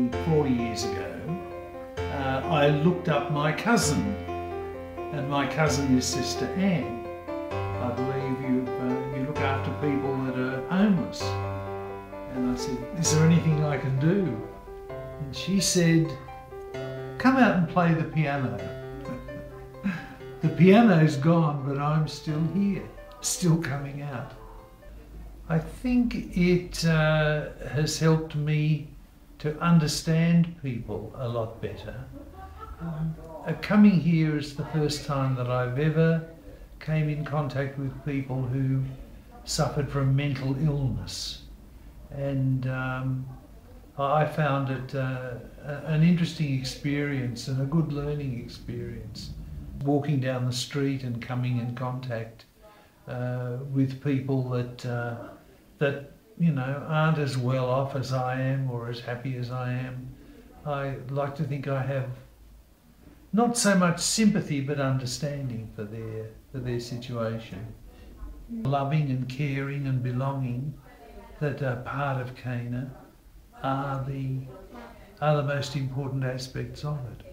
probably 4 years ago, I looked up my cousin, and my cousin is Sister Anne. I believe you look after people that are homeless. And I said, is there anything I can do? And she said, come out and play the piano. The piano's gone, but I'm still here, still coming out. I think it has helped me to understand people a lot better. Coming here is the first time that I've ever came in contact with people who suffered from mental illness, and I found it an interesting experience and a good learning experience. Walking down the street and coming in contact with people that you know aren't as well off as I am or as happy as I am. I like to think I have not so much sympathy but understanding for their situation. Loving and caring and belonging that are part of Cana are the most important aspects of it.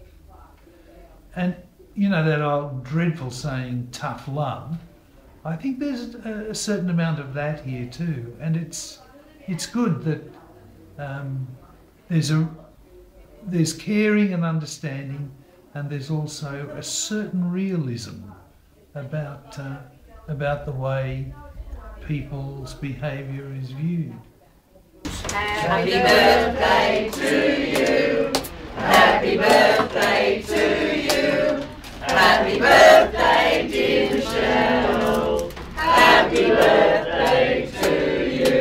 And you know that old dreadful saying, tough love, I think there's a certain amount of that here too, and it's good that there's caring and understanding, and there's also a certain realism about the way people's behaviour is viewed. Happy birthday to you. Happy birthday to you. Happy birthday, dear Michelle. Happy birthday to you.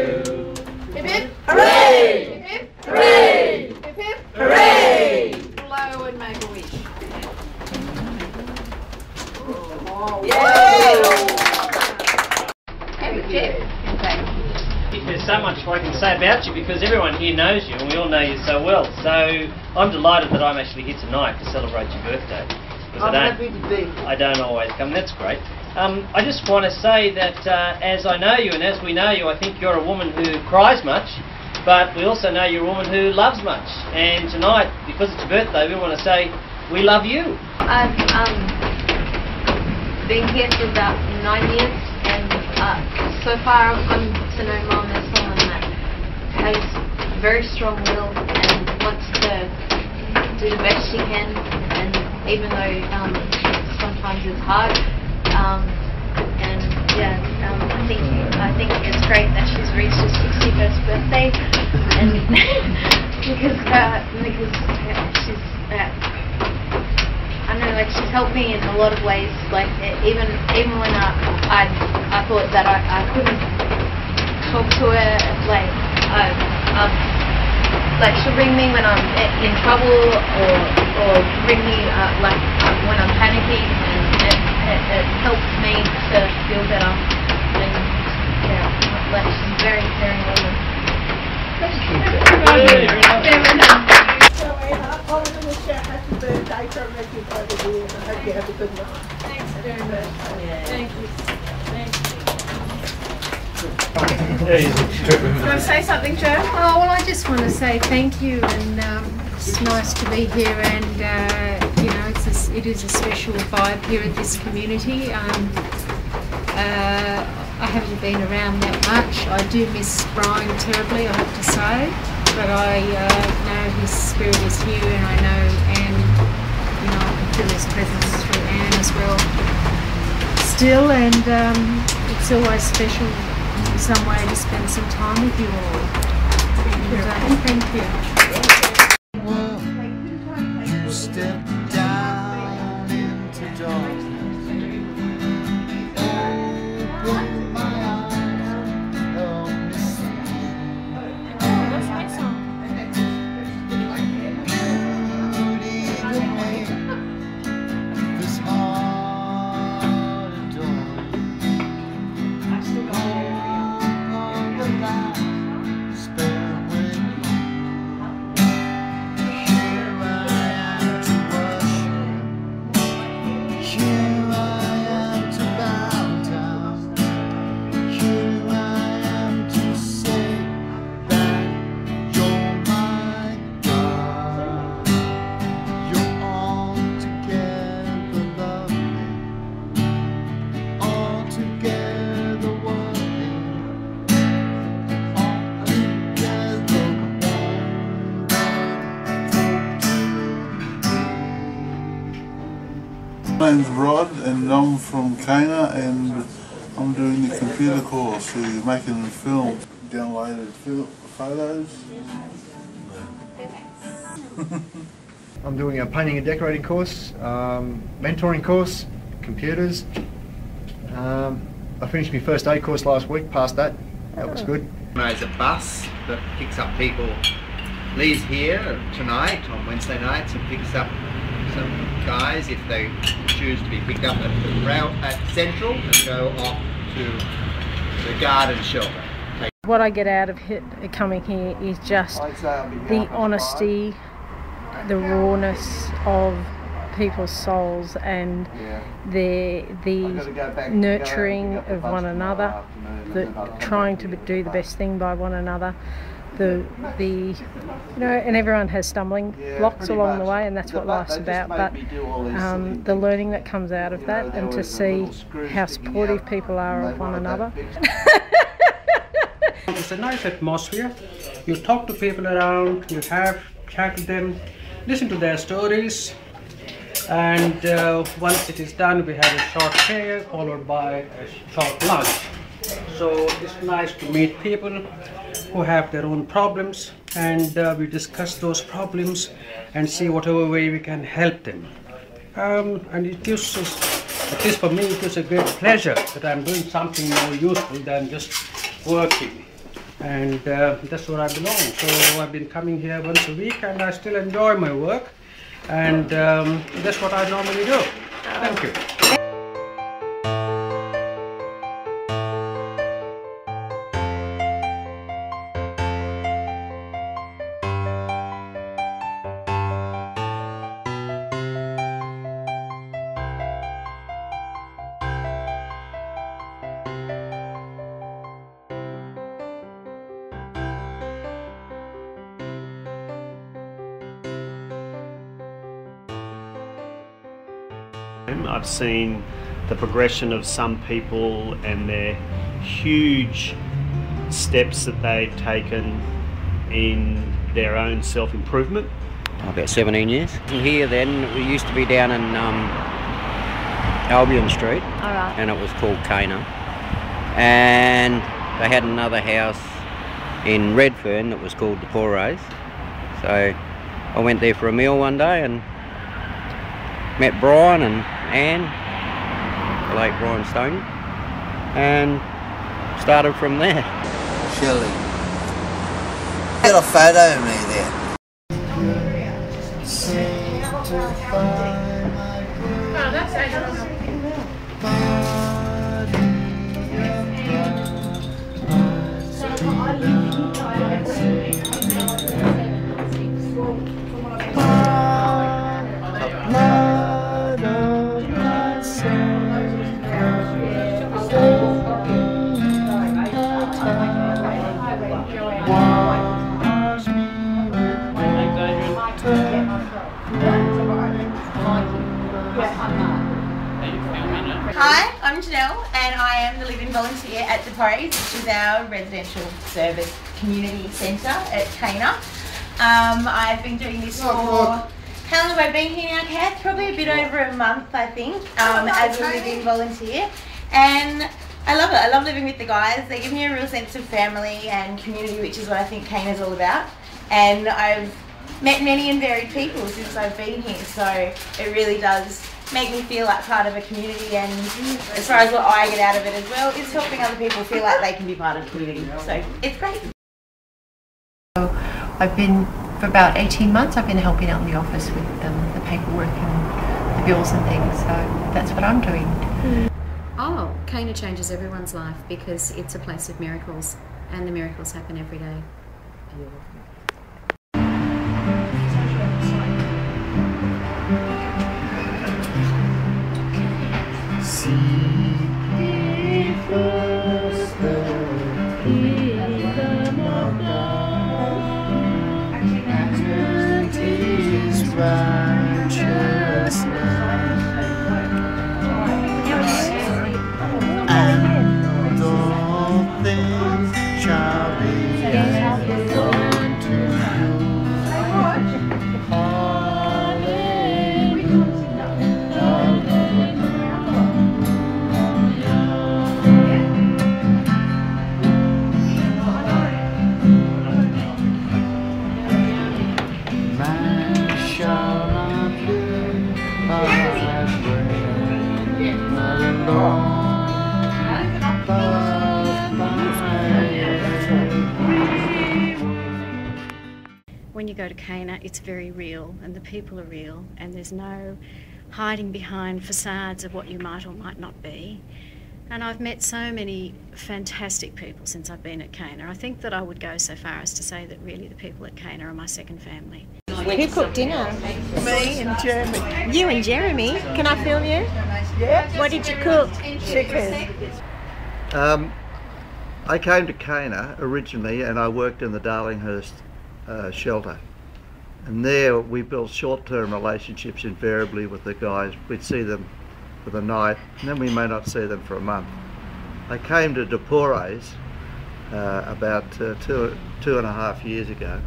Hip hip. Hooray! Hip hip. Hooray! Hip hip. Hooray! Blow and make a wish. Yay! Happy Jeff. There's so much I can say about you because everyone here knows you and we all know you so well. So I'm delighted that I'm actually here tonight to celebrate your birthday. I'm happy to be here. I don't always come, that's great. I just want to say that as I know you and as we know you, I think you're a woman who cries much, but we also know you're a woman who loves much. And tonight, because it's your birthday, we want to say we love you. I've been here for about 9 years, and so far I've gotten to know Mum as someone that has very strong will and wants to do the best she can, and even though sometimes it's hard, and yeah, I think it's great that she's reached her 61st birthday, and because she's I don't know, like she's helped me in a lot of ways. Like even when I thought that I couldn't talk to her, like like she'll ring me when I'm in trouble, or ring me like when I'm panicking, and it helps me to feel better. And yeah, like she's very caring woman. I was going to share happy birthday from everybody, and I hope you have a good night. Thanks very much. Thank you. Thank you. Do you want to say something, Jo? Oh, well, I just want to say thank you, and it's nice to be here, and you know, it is a special vibe here at this community. I haven't been around that much. I do miss Brian terribly, I have to say, but I know his spirit is here, and I know Anne, you know, I can feel his presence through Anne as well still, and it's always special in some way to spend some time with you all. Thank you. You step down into darkness. Open my eyes, help me see. Beauty to make this heart adore you. All the light spent with you. Here I am to name's Rod and I'm from Cana and I'm doing the computer course. So you're making a film, downloaded photos. I'm doing a painting and decorating course, mentoring course, computers. I finished my first aid course last week, passed that. That was good. There's a bus that picks up people, leaves here tonight on Wednesday nights and picks up some guys if they choose to be picked up at the route at Central and go off to the garden shelter. What I get out of coming here is just the honesty, the rawness of people's souls and the nurturing of one another, trying to do the best thing by one another. You know, and everyone has stumbling blocks along the way, and that's what life's about. But the learning that comes out of that, and to see how supportive people are of one another. It's a nice atmosphere. You talk to people around, you have chat with them, listen to their stories, and once it is done, we have a short prayer followed by a short lunch. So it's nice to meet people who have their own problems, and we discuss those problems and see whatever way we can help them. And it gives us, at least for me, it gives a great pleasure that I'm doing something more useful than just working. And that's where I belong. So I've been coming here once a week and I still enjoy my work, and that's what I normally do. Thank you. I've seen the progression of some people and their huge steps that they've taken in their own self-improvement. About 17 years. Here then, we used to be down in Albion Street, and it was called Cana. And they had another house in Redfern that was called the Poores. So I went there for a meal one day and met Brian and Anne, the late Brian Stoney, and started from there. Shirley. Get a photo of me there. Hi, I'm Janelle and I am the live-in volunteer at the Poores, which is our residential service community centre at Cana. I've been doing this for, how long have I been here now, Kath? Probably a bit over a month, I think, as a live-in volunteer. And I love it. I love living with the guys. They give me a real sense of family and community, which is what I think Cana's all about. And I've met many and varied people since I've been here, so it really does make me feel like part of a community, and as far as what I get out of it as well, is helping other people feel like they can be part of the community, so it's great. I've been, for about 18 months, I've been helping out in the office with the paperwork and the bills and things, so that's what I'm doing. Oh, Cana changes everyone's life because it's a place of miracles, and the miracles happen every day. Beautiful. And all things shall be unto you. Hallelujah. when you go to Cana, it's very real, and the people are real, and there's no hiding behind facades of what you might or might not be. And I've met so many fantastic people since I've been at Cana. I think that I would go so far as to say that really the people at Cana are my second family. Who cooked dinner? Me and Jeremy. You and Jeremy? Can I film you? Yeah. What did you cook? Chicken. I came to Cana originally and I worked in the Darlinghurst shelter. And there we built short-term relationships invariably with the guys. We'd see them for the night and then we may not see them for a month. I came to Depores about 2.5 years ago.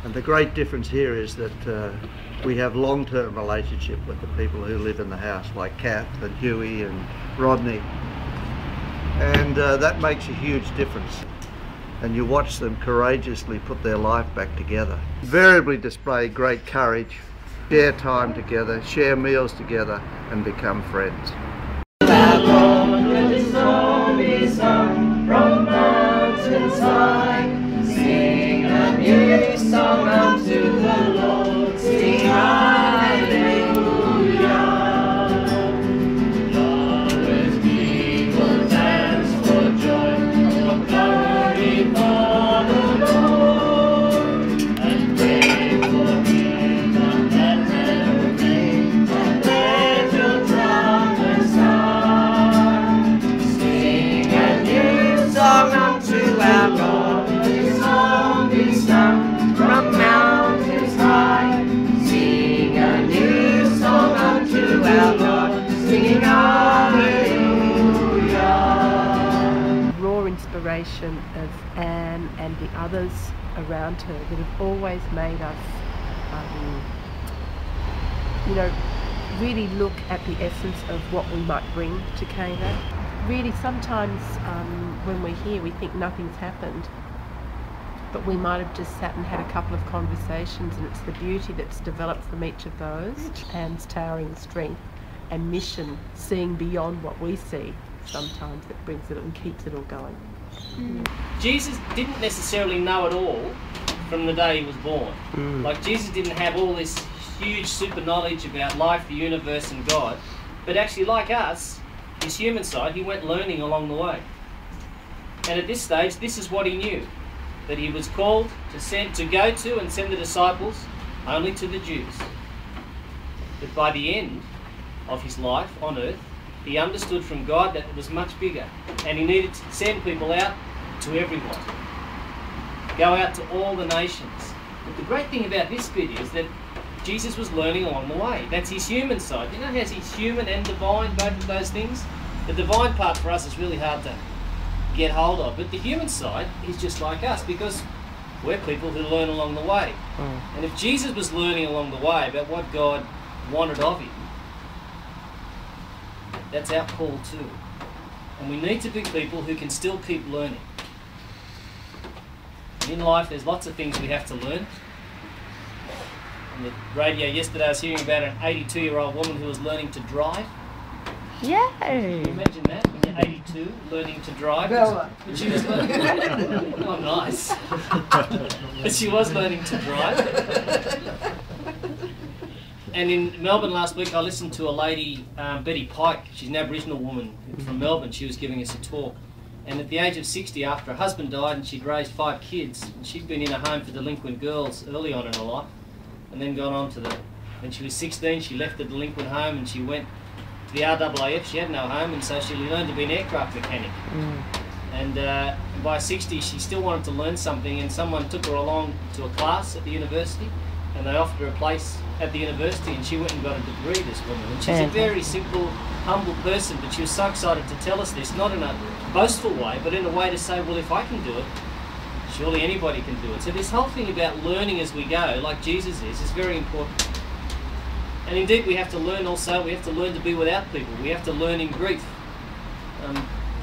And the great difference here is that we have long-term relationship with the people who live in the house, like Kath and Huey and Rodney. And that makes a huge difference. And you watch them courageously put their life back together. Invariably display great courage, share time together, share meals together, and become friends. From mountains high, sing a new song unto the Lord, sing hallelujah. Yahweh's people dance for joy, for glory for the Lord, and pray for him on that meadow green, and let your trumpet sound. Sing a new song unto our God, his song be sung from mountains high. Sing a new song unto our God, singing hallelujah. Raw inspiration of Anne and the others around her that have always made us, really look at the essence of what we might bring to Cana. Really, sometimes when we're here, we think nothing's happened, but we might have just sat and had a couple of conversations, and it's the beauty that's developed from each of those, Anne's towering strength and mission, seeing beyond what we see sometimes, that brings it and keeps it all going. Jesus didn't necessarily know it all from the day he was born. Like, Jesus didn't have all this huge super knowledge about life, the universe and God, but actually, like us, his human side, he went learning along the way. And at this stage, this is what he knew, that he was called to go to and send the disciples only to the Jews. But by the end of his life on earth, he understood from God that it was much bigger, and he needed to send people out to everyone. Go out to all the nations. But the great thing about this bit is that Jesus was learning along the way. That's his human side. You know how he's human and divine, both of those things? The divine part for us is really hard to get hold of, but the human side is just like us, because we're people who learn along the way. And if Jesus was learning along the way about what God wanted of him, that's our call too. And we need to be people who can still keep learning. And in life, there's lots of things we have to learn. On the radio yesterday, I was hearing about an 82-year-old woman who was learning to drive. Yay! Can you imagine that? When you're 82, learning to drive. Bella. But she was learning. Oh, nice. But she was learning to drive. And in Melbourne last week, I listened to a lady, Betty Pike. She's an Aboriginal woman from Melbourne. She was giving us a talk. And at the age of 60, after her husband died and she'd raised 5 kids, and she'd been in a home for delinquent girls early on in her life, and then gone on to when she was 16, she left the delinquent home and she went to the RAAF. She had no home, and so she learned to be an aircraft mechanic. And by 60, she still wanted to learn something, and someone took her along to a class at the university, and they offered her a place at the university, and she went and got a degree, this woman. And she's a very simple, humble person, but she was so excited to tell us this, not in a boastful way, but in a way to say, well, if I can do it, surely anybody can do it. So this whole thing about learning as we go, like Jesus is very important. And indeed, we have to learn also, we have to learn to be without people. We have to learn in grief.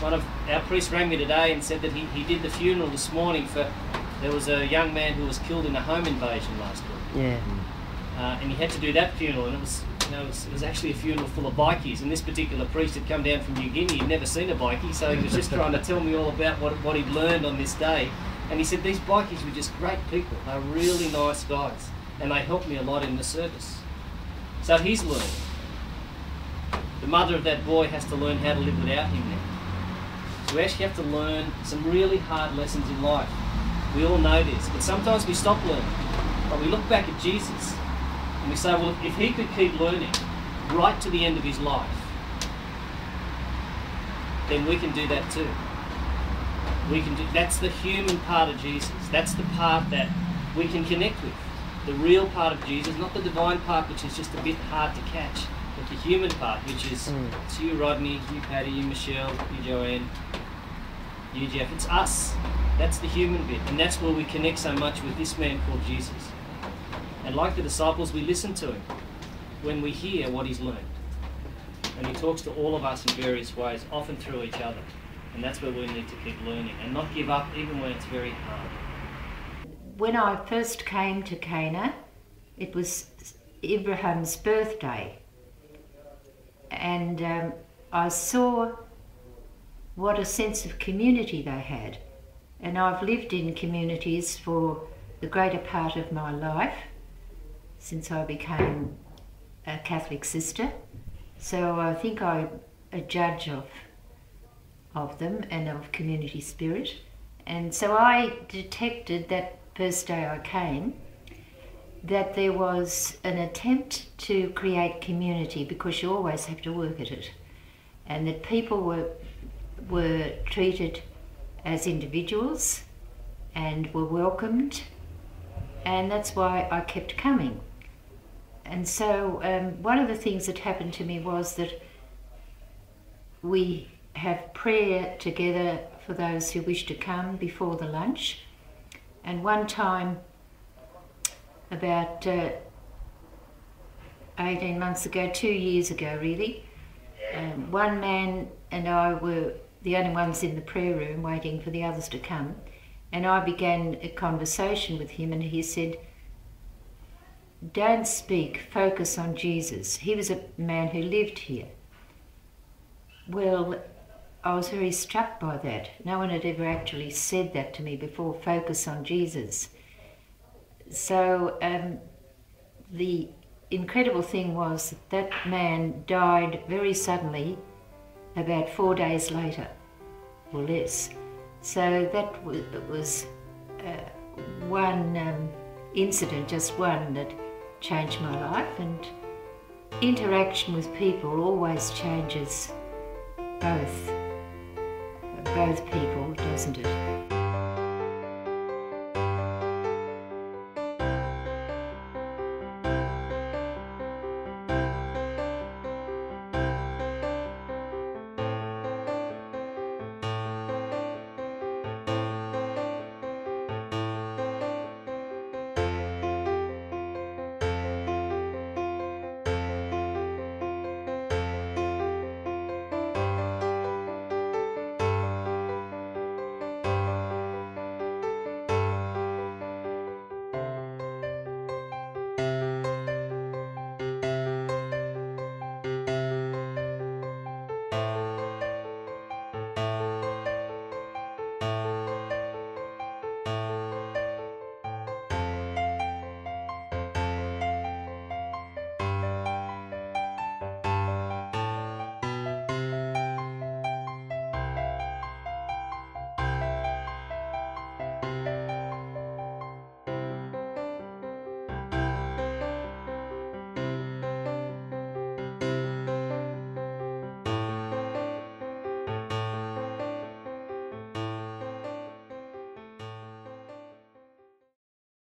One of our priests rang me today and said that he did the funeral this morning for, there was a young man who was killed in a home invasion last week. And he had to do that funeral, and it was actually a funeral full of bikies, and this particular priest had come down from New Guinea. He'd never seen a bikie, so he was just trying to tell me all about what he'd learned on this day. And he said these bikies were just great people. They were really nice guys, and they helped me a lot in the service. So he's learning. The mother of that boy has to learn how to live without him now. So we actually have to learn some really hard lessons in life. We all know this, but sometimes we stop learning. But we look back at Jesus and we say, well, if he could keep learning right to the end of his life, then we can do that too. We can do, that's the human part of Jesus. That's the part that we can connect with. The real part of Jesus, not the divine part, which is just a bit hard to catch, but the human part, which is it's you, Rodney, you, Patty, you, Michelle, you, Joanne, you, Jeff. It's us. That's the human bit, and that's where we connect so much with this man called Jesus. And like the disciples, we listen to him when we hear what he's learned. And he talks to all of us in various ways, often through each other. And that's where we need to keep learning and not give up even when it's very hard. When I first came to Cana, it was Abraham's birthday. And I saw what a sense of community they had. And I've lived in communities for the greater part of my life, since I became a Catholic sister. So I think I'm a judge of them and of community spirit. And so I detected that first day I came that there was an attempt to create community, because you always have to work at it, and that people were treated as individuals and were welcomed, and that's why I kept coming. And so one of the things that happened to me was that we have prayer together for those who wish to come before the lunch. And one time, about 18 months ago, 2 years ago really, one man and I were the only ones in the prayer room waiting for the others to come, and I began a conversation with him, and he said, "Don't speak, focus on Jesus." He was a man who lived here. Well, I was very struck by that. No one had ever actually said that to me before, focus on Jesus. So the incredible thing was that that man died very suddenly about 4 days later, or less. So that was one incident, just one, that changed my life. And interaction with people always changes both people, doesn't it?